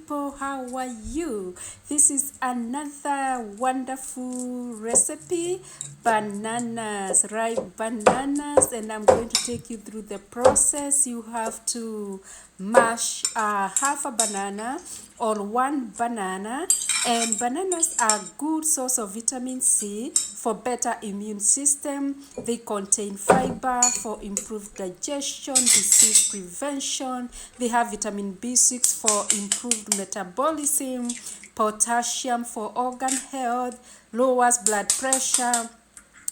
people, how are you? This is another wonderful recipe, bananas, ripe bananas, and I'm going to take you through the process. You have to mash half a banana or one banana, and bananas are good source of vitamin C for better immune system. They contain fiber for improved digestion, disease prevention. They have vitamin B6 for improved metabolism, potassium for organ health, lowers blood pressure.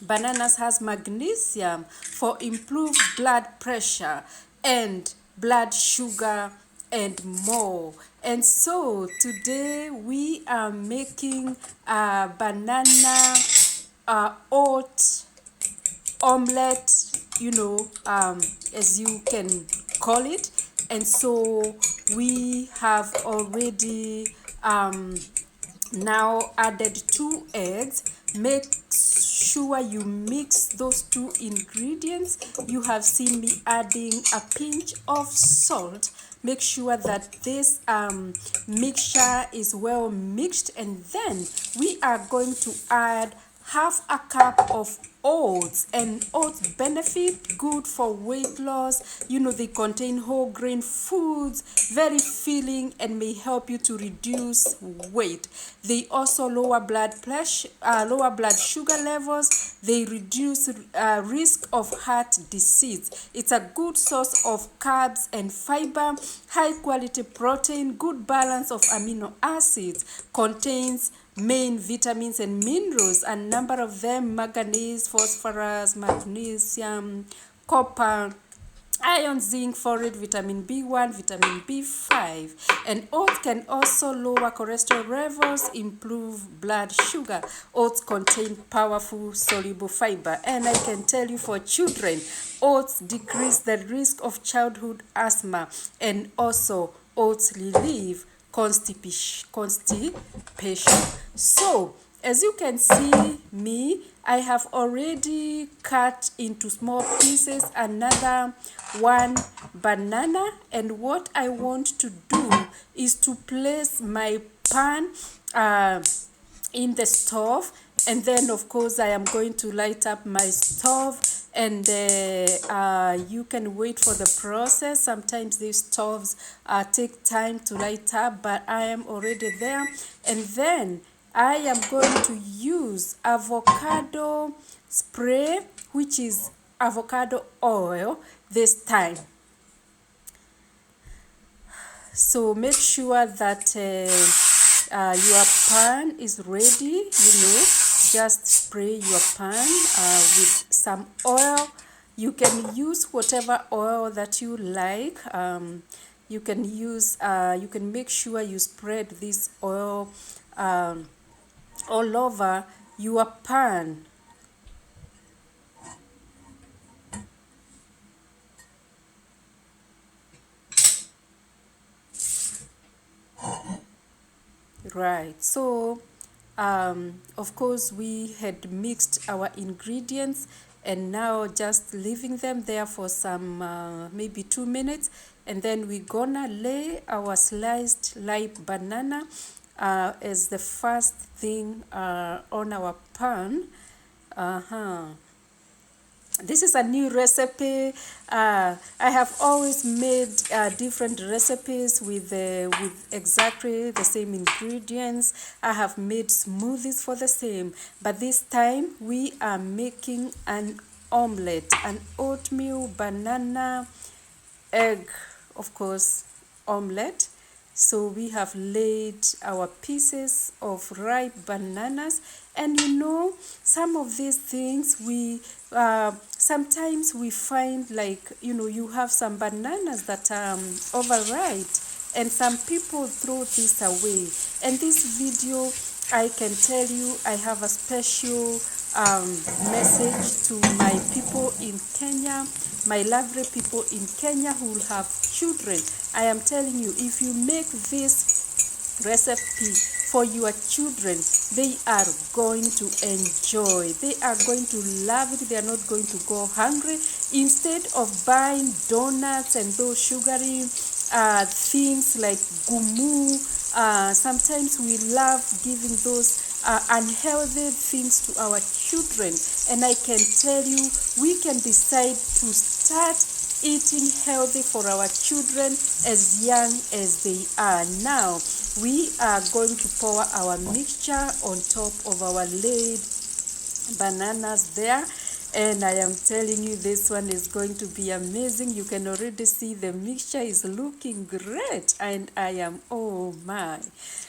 Bananas has magnesium for improved blood pressure and blood sugar and more. And so today we are making a banana oat omelette, as you can call it. And so we have already now added 2 eggs. Make sure you mix those 2 ingredients. You have seen me adding a pinch of salt. Make sure that this mixture is well mixed, and then we are going to add half a cup of oats. And oats benefit good for weight loss. They contain whole grain foods, very filling, and may help you to reduce weight. They also lower blood pressure, lower blood sugar levels. They reduce risk of heart disease. It's a good source of carbs and fiber, high quality protein, good balance of amino acids, contains main vitamins and minerals, a number of them: manganese, phosphorus, magnesium, copper, iron, zinc, folate, vitamin B1, vitamin B5. And oats can also lower cholesterol levels, improve blood sugar. Oats contain powerful soluble fiber, and I can tell you, for children, oats decrease the risk of childhood asthma, and also oats relieve constipation. So as you can see me, I have already cut into small pieces another 1 banana, and what I want to do is to place my pan in the stove, and then of course I am going to light up my stove, and you can wait for the process. Sometimes these stoves take time to light up, but I am already there. And then I am going to use avocado spray, which is avocado oil this time. So make sure that your pan is ready. Just spray your pan with some oil. You can use whatever oil that you like. You can use you can make sure you spread this oil all over your pan. Right, so of course we had mixed our ingredients, and now just leaving them there for some maybe 2 minutes, and then we're gonna lay our sliced ripe banana as the first thing on our pan. This is a new recipe. I have always made different recipes with exactly the same ingredients. I have made smoothies for the same, but this time we are making an omelette, an oatmeal, banana, egg, of course, omelette. So we have laid our pieces of ripe bananas, and some of these things we sometimes we find, like, you have some bananas that are overripe, and some people throw this away. And this video, I can tell you, I have a special message to my people in Kenya, my lovely people in Kenya who have children. I am telling you, if you make this recipe for your children, they are going to enjoy. They are going to love it. They are not going to go hungry. Instead of buying donuts and those sugary things like ngumu Sometimes we love giving those unhealthy things to our children, and I can tell you, we can decide to start eating healthy for our children as young as they are. Now we are going to pour our mixture on top of our laid bananas there, and I am telling you, this one is going to be amazing. You can already see the mixture is looking great, and I am, oh my,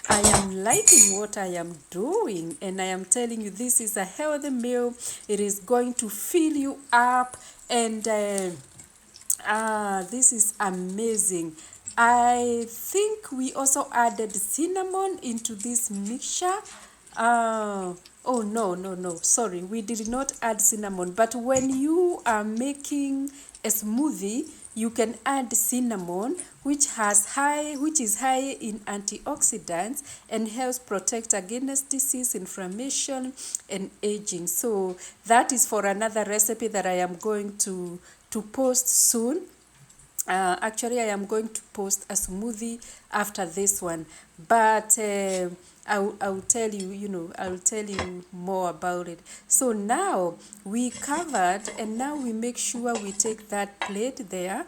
I am liking what I am doing, and I am telling you, this is a healthy meal. It is going to fill you up, and this is amazing. I think we also added cinnamon into this mixture. Oh, no, sorry, we did not add cinnamon, but when you are making a smoothie, you can add cinnamon, which is high in antioxidants and helps protect against disease, inflammation, and aging. So that is for another recipe that I am going to post soon. Actually, I am going to post a smoothie after this one, but I will tell you, I will tell you more about it. So now we covered, and now we make sure we take that plate there,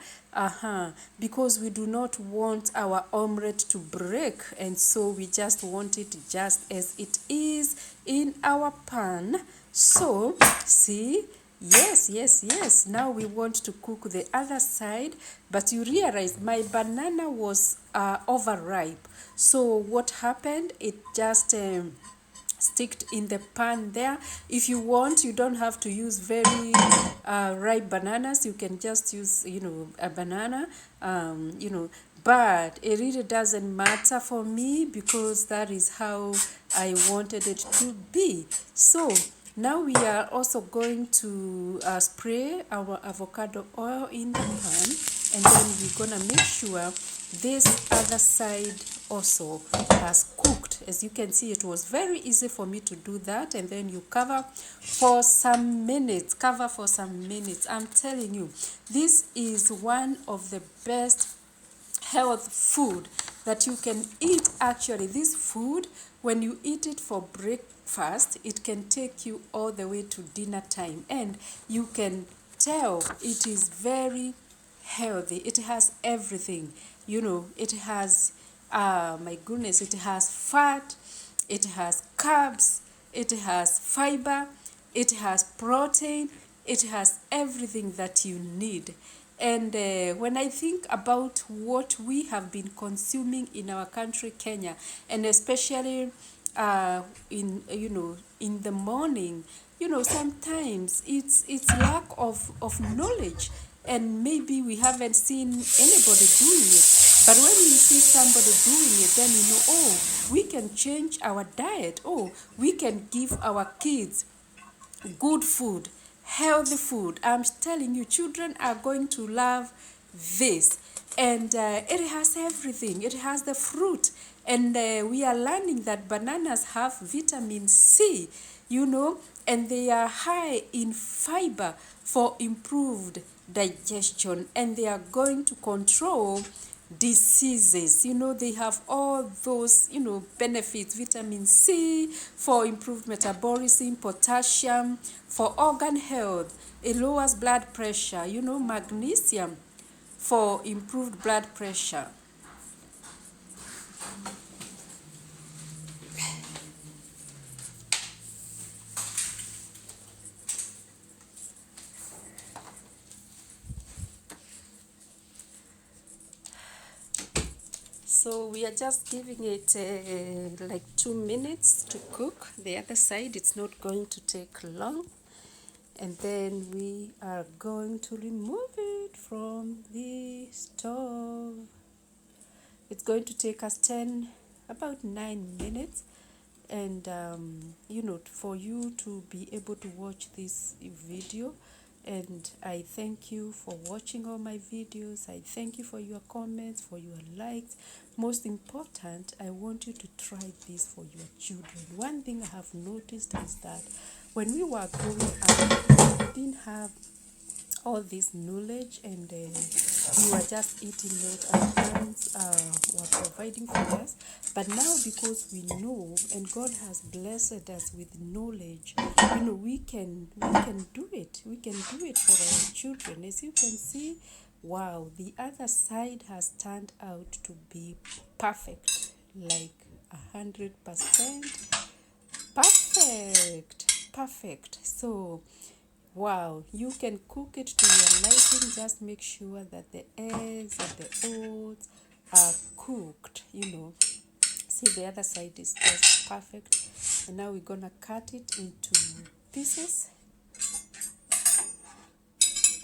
because we do not want our omelette to break, and so we just want it just as it is in our pan. So see, yes, now we want to cook the other side, but you realize my banana was overripe. So what happened, it just sticked in the pan there. If you want, you don't have to use very ripe bananas. You can just use, a banana, but it really doesn't matter for me, because that is how I wanted it to be. So now we are also going to spray our avocado oil in the pan, and then we're gonna make sure this other side also has cooked. As you can see, it was very easy for me to do that, and then you cover for some minutes. I'm telling you, this is one of the best health food that you can eat. Actually, this food, when you eat it for breakfast, it can take you all the way to dinner time, and you can tell it is very healthy. It has everything, it has my goodness, it has fat, it has carbs, it has fiber, it has protein, it has everything that you need. And when I think about what we have been consuming in our country, Kenya, and especially in the morning, sometimes it's lack of knowledge, and maybe we haven't seen anybody doing it. But when you see somebody doing it, then oh, we can change our diet. Oh, we can give our kids good food, healthy food. I'm telling you, children are going to love this. And it has everything. It has the fruit. And we are learning that bananas have vitamin C, and they are high in fiber for improved digestion. And they are going to control diseases. They have all those, benefits. Vitamin C for improved metabolism, potassium for organ health, it lowers blood pressure, magnesium for improved blood pressure. So we are just giving it like 2 minutes to cook. The other side, it's not going to take long. And then we are going to remove it from the stove. It's going to take us about 9 minutes. And for you to be able to watch this video. And I thank you for watching all my videos. I thank you for your comments, for your likes. Most important, I want you to try this for your children. One thing I have noticed is that when we were growing up, we didn't have all this knowledge, and we were just eating it, our parents were providing for us. But now, because we know and God has blessed us with knowledge, we can do it. We can do it for our children. As you can see, wow, the other side has turned out to be perfect, like 100% perfect. So wow, you can cook it to your liking. Just make sure that the eggs and the oats are cooked. See, the other side is just perfect. And now we're gonna cut it into pieces.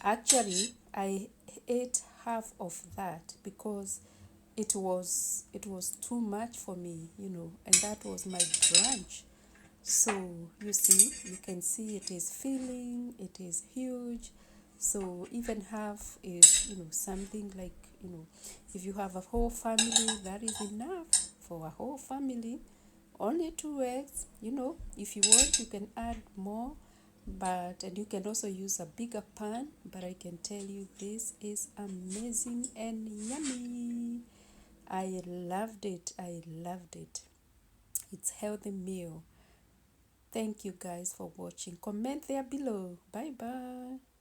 Actually, I ate half of that because it was too much for me, and that was my brunch. So you see, you can see it is filling, it is huge. So even half is, something like, if you have a whole family, that is enough for a whole family. Only 2 eggs, if you want, you can add more, and you can also use a bigger pan. But I can tell you, this is amazing and yummy. I loved it. It's healthy meal. Thank you guys for watching. Comment there below. Bye bye.